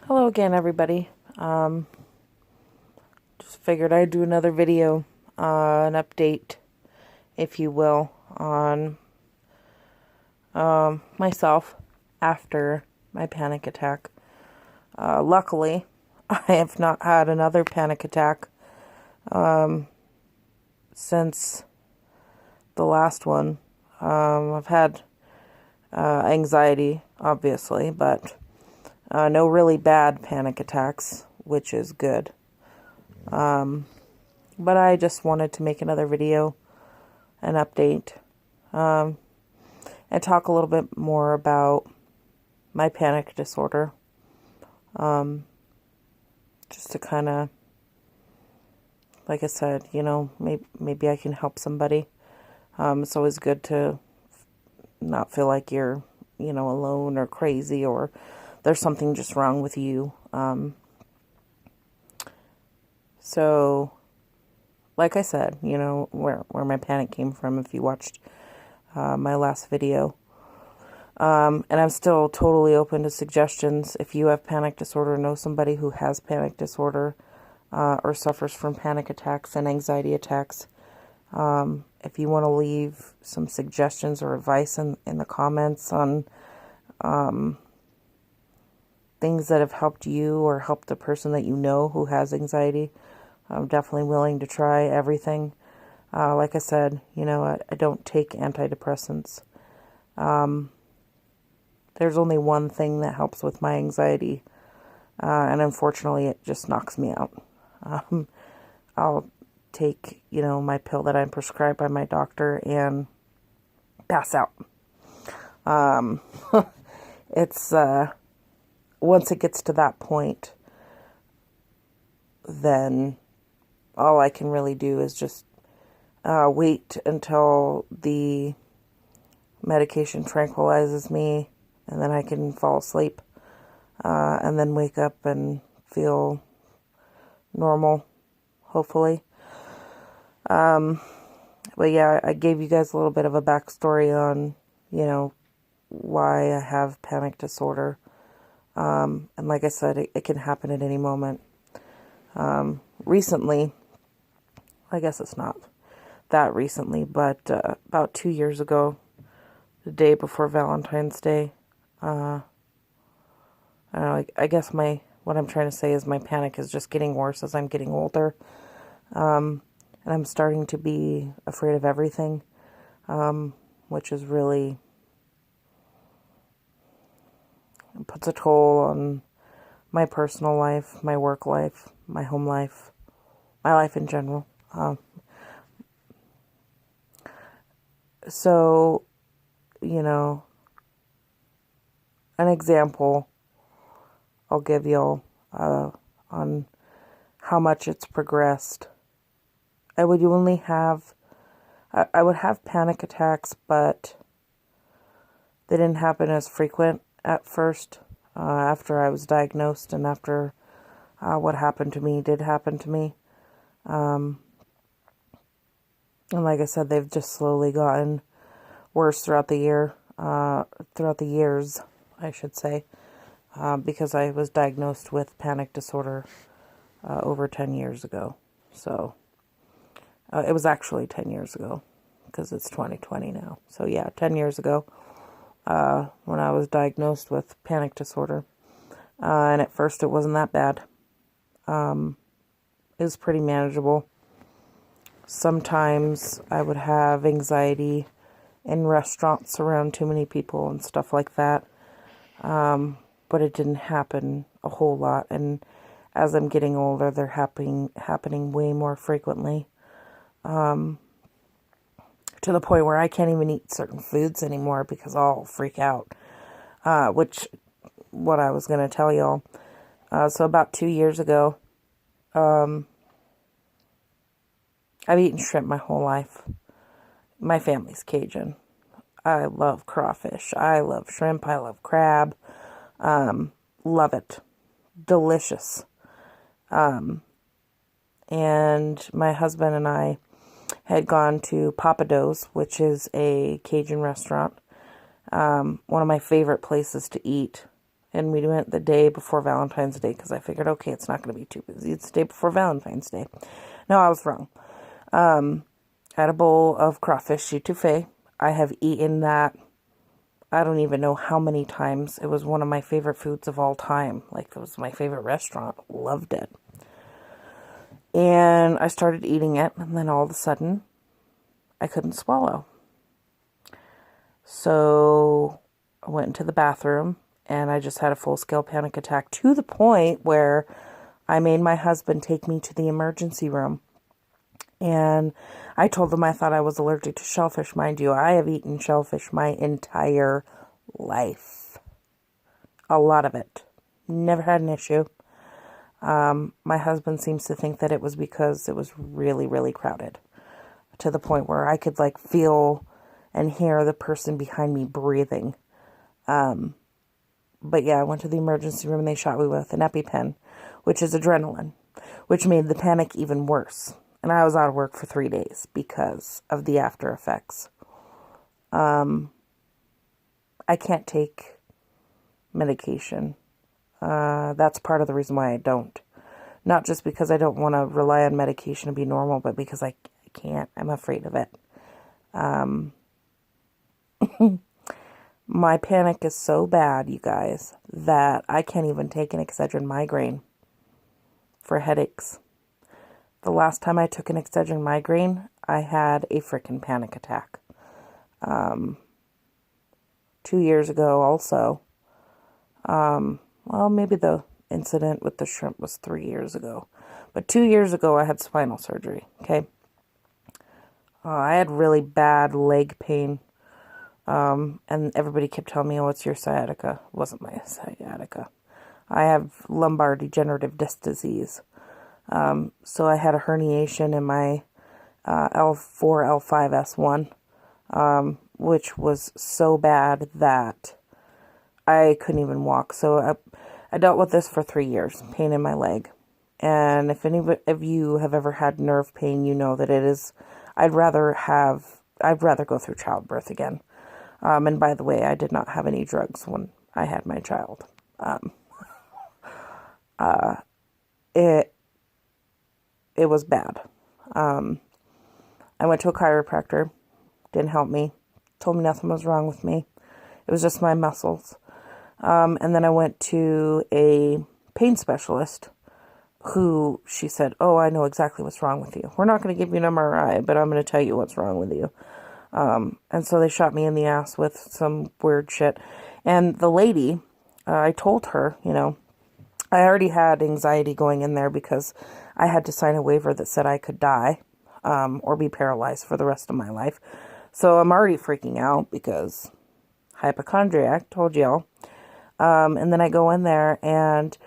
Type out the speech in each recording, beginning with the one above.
Hello again, everybody. Just figured I'd do another video, an update, if you will, on myself after my panic attack. Luckily, I have not had another panic attack since the last one. I've had anxiety, obviously, but no really bad panic attacks, which is good. But I just wanted to make another video, an update, and talk a little bit more about my panic disorder. Just to kind of, like I said, maybe I can help somebody. It's always good to not feel like you're, alone or crazy or there's something just wrong with you. So, like I said, where my panic came from if you watched my last video. And I'm still totally open to suggestions. If you have panic disorder, know somebody who has panic disorder or suffers from panic attacks and anxiety attacks. If you want to leave some suggestions or advice in the comments on things that have helped you or helped the person that you know who has anxiety, I'm definitely willing to try everything. Like I said, I don't take antidepressants. There's only one thing that helps with my anxiety, and unfortunately it just knocks me out. I'll take, my pill that I'm prescribed by my doctor and pass out. It's, once it gets to that point, then all I can really do is just wait until the medication tranquilizes me, and then I can fall asleep, and then wake up and feel normal, hopefully. But yeah, I gave you guys a little bit of a backstory on, why I have panic disorder. And like I said, it can happen at any moment. Recently, I guess it's not that recently, but about 2 years ago, the day before Valentine's Day, I don't know, I guess what I'm trying to say is my panic is just getting worse as I'm getting older. And I'm starting to be afraid of everything, which is really puts a toll on my personal life, my work life, my home life, my life in general. So, an example I'll give y'all on how much it's progressed. I would have panic attacks, but they didn't happen as frequent at first, after I was diagnosed and after what happened to me did happen to me. And like I said, they've just slowly gotten worse throughout the years, I should say, because I was diagnosed with panic disorder over 10 years ago. So, it was actually 10 years ago, because it's 2020 now. So yeah, 10 years ago, when I was diagnosed with panic disorder. And at first it wasn't that bad. It was pretty manageable. Sometimes I would have anxiety in restaurants around too many people and stuff like that. But it didn't happen a whole lot. And as I'm getting older, they're happening way more frequently. To the point where I can't even eat certain foods anymore because I'll freak out. What I was going to tell y'all. So about 2 years ago, I've eaten shrimp my whole life. My family's Cajun. I love crawfish. I love shrimp. I love crab. Love it. Delicious. And my husband and I had gone to Pappadeaux's, which is a Cajun restaurant. One of my favorite places to eat And we went the day before Valentine's Day because I figured, okay, it's not going to be too busy. It's the day before Valentine's Day. No, I was wrong. I had a bowl of crawfish etouffee. I have eaten that, I don't even know how many times. It was one of my favorite foods of all time. Like, it was my favorite restaurant. Loved it. And I started eating it, and then all of a sudden, I couldn't swallow. So I went into the bathroom, and I just had a full-scale panic attack to the point where I made my husband take me to the emergency room. And I told them I thought I was allergic to shellfish. Mind you, I have eaten shellfish my entire life. A lot of it. Never had an issue. My husband seems to think that it was because it was really, really crowded. To the point where I could like feel and hear the person behind me breathing. But yeah, I went to the emergency room and they shot me with an EpiPen, which is adrenaline, which made the panic even worse. And I was out of work for 3 days because of the after effects. I can't take medication. That's part of the reason why I don't. Not just because I don't want to rely on medication to be normal, but because I can't. I'm afraid of it. My panic is so bad, you guys, that I can't even take an Excedrin migraine for headaches. The last time I took an Excedrin migraine, I had a freaking panic attack. 2 years ago also. Well, maybe the incident with the shrimp was 3 years ago. But 2 years ago, I had spinal surgery, okay? I had really bad leg pain. And everybody kept telling me, oh, it's your sciatica. It wasn't my sciatica. I have lumbar degenerative disc disease. So I had a herniation in my L4, L5, S1, which was so bad that I couldn't even walk. So I dealt with this for 3 years, pain in my leg. And if any of you have ever had nerve pain, you know that it is, I'd rather go through childbirth again. And by the way, I did not have any drugs when I had my child. It was bad. I went to a chiropractor, didn't help me, told me nothing was wrong with me. It was just my muscles. And then I went to a pain specialist who she said, oh, I know exactly what's wrong with you. We're not going to give you an MRI, but I'm going to tell you what's wrong with you. And so they shot me in the ass with some weird shit. And the lady, I told her, you know, I already had anxiety going in there because I had to sign a waiver that said I could die, or be paralyzed for the rest of my life. So I'm already freaking out because hypochondriac, told y'all. And then I go in there and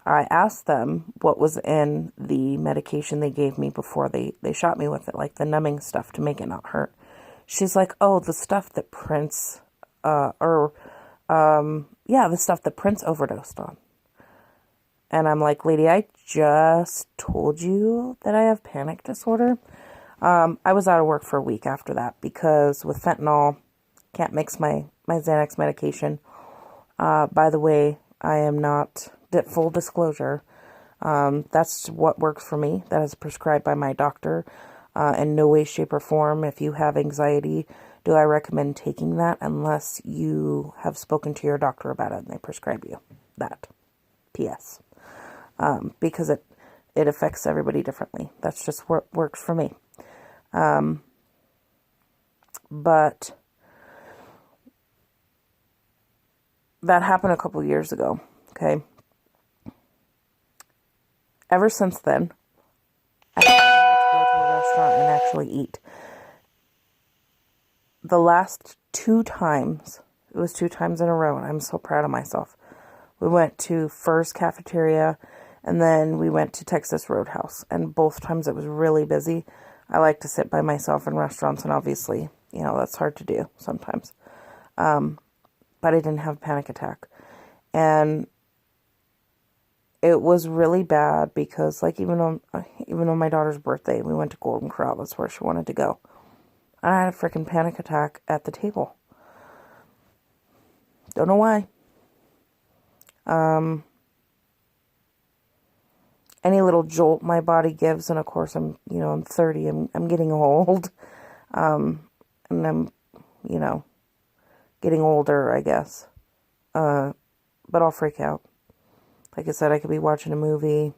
I asked them what was in the medication they gave me before they shot me with it, like the numbing stuff to make it not hurt. She's like, oh, the stuff that Prince, the stuff that Prince overdosed on. And I'm like, lady, I just told you that I have panic disorder. I was out of work for a week after that because with fentanyl, can't mix my Xanax medication. By the way, I am not, full disclosure, that's what works for me. That is prescribed by my doctor. In no way, shape, or form, if you have anxiety, do I recommend taking that unless you have spoken to your doctor about it and they prescribe you that. P.S. Because it affects everybody differently. That's just what works for me. But that happened a couple years ago, okay? Ever since then, I haven't been able to go to a restaurant and actually eat. The last 2 times, it was 2 times in a row, and I'm so proud of myself. We went to Furr's Cafeteria, and then we went to Texas Roadhouse, and both times it was really busy. I like to sit by myself in restaurants, and obviously, you know, that's hard to do sometimes. But I didn't have a panic attack. And it was really bad because, like, even on my daughter's birthday, we went to Golden Corral. That's where she wanted to go. And I had a freaking panic attack at the table. Don't know why. Any little jolt my body gives, and of course I'm 30, I'm getting old, and I'm, getting older, I guess, but I'll freak out. Like I said, I could be watching a movie,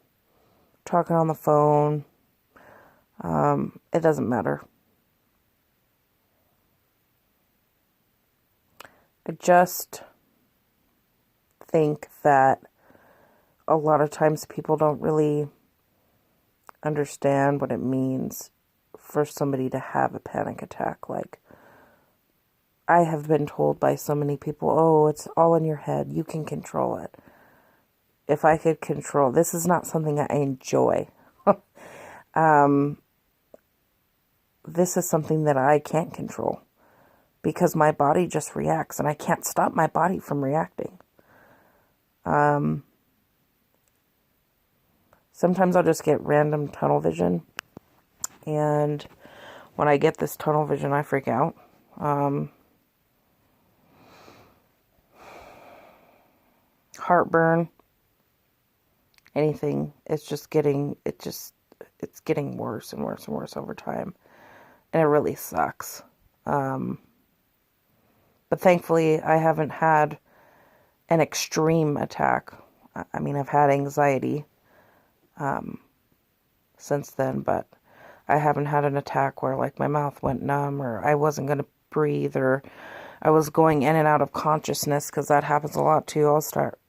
talking on the phone, it doesn't matter. I just think that a lot of times people don't really understand what it means for somebody to have a panic attack. Like, I have been told by so many people, oh, it's all in your head. You can control it. If I could control, this is not something I enjoy. This is something that I can't control because my body just reacts and I can't stop my body from reacting. Sometimes I'll just get random tunnel vision, and when I get this tunnel vision, I freak out. Heartburn, anything. It's getting worse and worse and worse over time, and it really sucks. But thankfully, I haven't had an extreme attack. I mean, I've had anxiety since then, but I haven't had an attack where like my mouth went numb or I wasn't going to breathe or I was going in and out of consciousness, because that happens a lot too. I'll start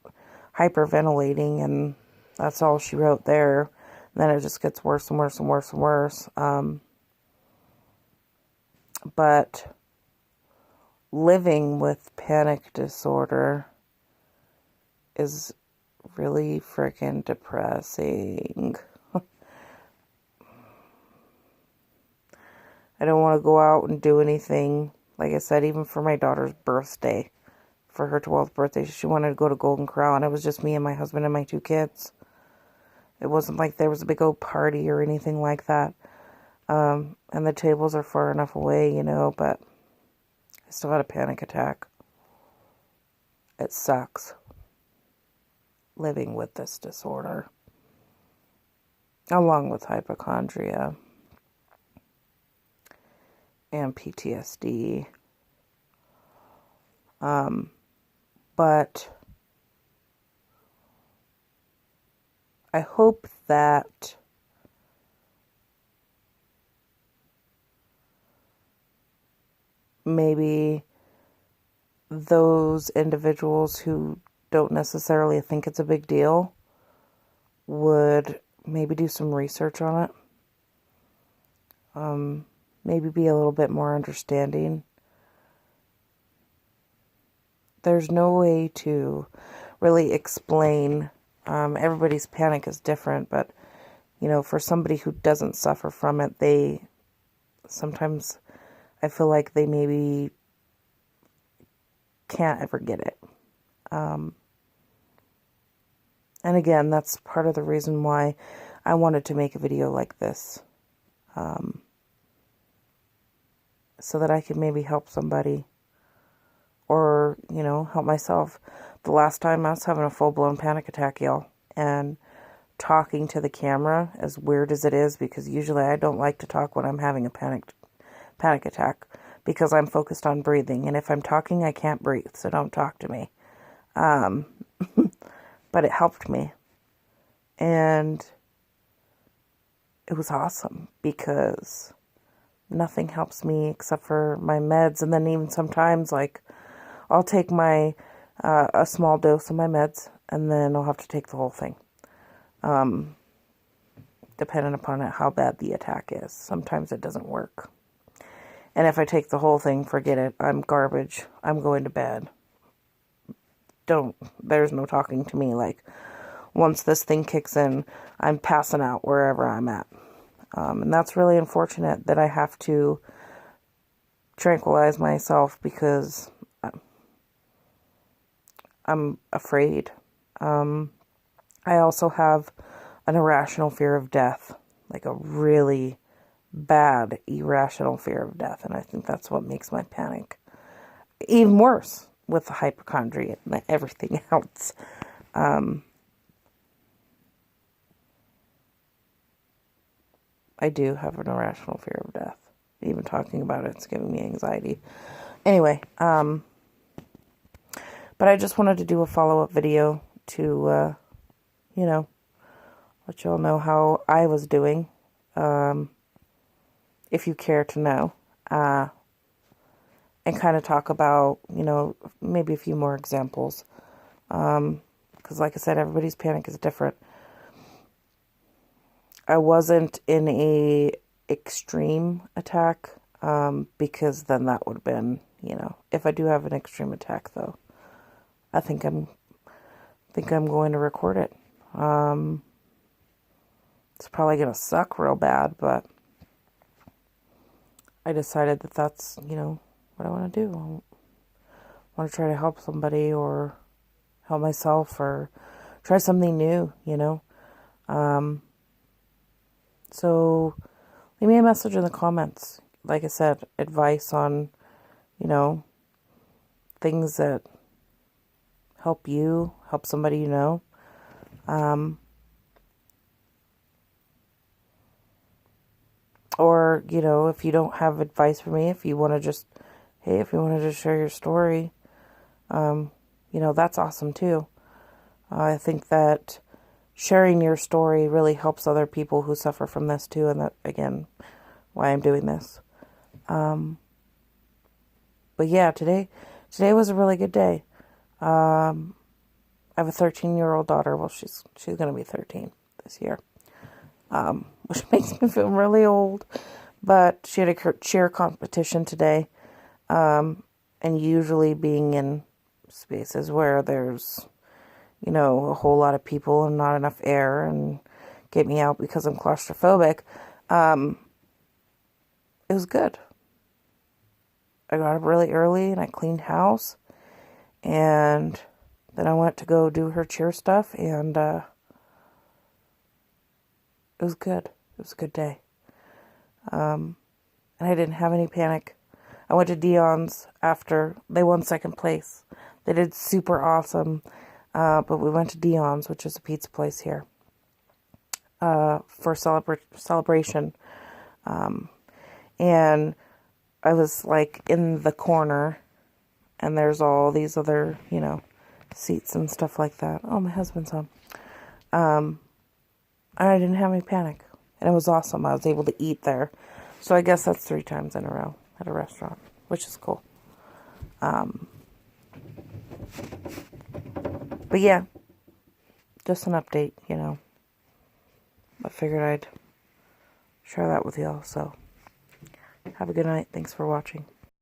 hyperventilating and that's all she wrote there. And then it just gets worse and worse and worse and worse. But living with panic disorder is really freaking depressing. I don't want to go out and do anything. Like I said, even for my daughter's birthday, for her 12th birthday, she wanted to go to Golden Corral, and it was just me and my husband and my 2 kids. It wasn't like there was a big old party or anything like that. And the tables are far enough away, but I still had a panic attack. It sucks living with this disorder, along with hypochondria and PTSD. But I hope that maybe those individuals who don't necessarily think it's a big deal would maybe do some research on it. Maybe be a little bit more understanding. There's no way to really explain. Everybody's panic is different, but, for somebody who doesn't suffer from it, sometimes I feel like they maybe can't ever get it. And again, that's part of the reason why I wanted to make a video like this. So that I could maybe help somebody or, help myself. The last time I was having a full-blown panic attack, y'all, and talking to the camera, as weird as it is, because usually I don't like to talk when I'm having a panic attack, because I'm focused on breathing, and if I'm talking, I can't breathe, so don't talk to me. But it helped me, and it was awesome, because nothing helps me except for my meds, and then even sometimes, like, I'll take a small dose of my meds, and then I'll have to take the whole thing, depending upon how bad the attack is. Sometimes it doesn't work, and if I take the whole thing, forget it. I'm garbage. I'm going to bed. There's no talking to me. Like, once this thing kicks in, I'm passing out wherever I'm at. And that's really unfortunate that I have to tranquilize myself because I'm afraid. I also have an irrational fear of death, like a really bad, irrational fear of death. And I think that's what makes my panic even worse with the hypochondria and everything else. I do have an irrational fear of death. Even talking about it's giving me anxiety. Anyway, but I just wanted to do a follow-up video to, you know, let you all know how I was doing, if you care to know, and kind of talk about, you know, maybe a few more examples, because like I said, everybody's panic is different. I wasn't in a extreme attack, because then that would have been, you know, if I do have an extreme attack though, I think I'm going to record it. It's probably going to suck real bad, but I decided that that's, you know, what I want to do. I want to try to help somebody or help myself or try something new, you know. So leave me a message in the comments. Like I said, advice on, you know, things that help you, help somebody you know. Or, you know, if you don't have advice for me, if you want to just, hey, if you want to just share your story, you know, that's awesome too. I think that sharing your story really helps other people who suffer from this too, and that, again, why I'm doing this. But yeah, today was a really good day. I have a 13-year-old daughter. Well, she's going to be 13 this year, which makes me feel really old. But she had a cheer competition today, and usually being in spaces where there's, you know, a whole lot of people and not enough air and get me out because I'm claustrophobic, it was good. I got up really early and I cleaned house, and then I went to go do her cheer stuff, and it was good. It was a good day. And I didn't have any panic. I went to Dion's after they won second place. They did super awesome. But we went to Dion's, which is a pizza place here, for celebration. And I was like in the corner, and there's all these other, you know, seats and stuff like that. Oh, my husband's home. And I didn't have any panic. And it was awesome. I was able to eat there. So I guess that's 3 times in a row at a restaurant, which is cool. But yeah, just an update, you know. I figured I'd share that with y'all. So have a good night. Thanks for watching.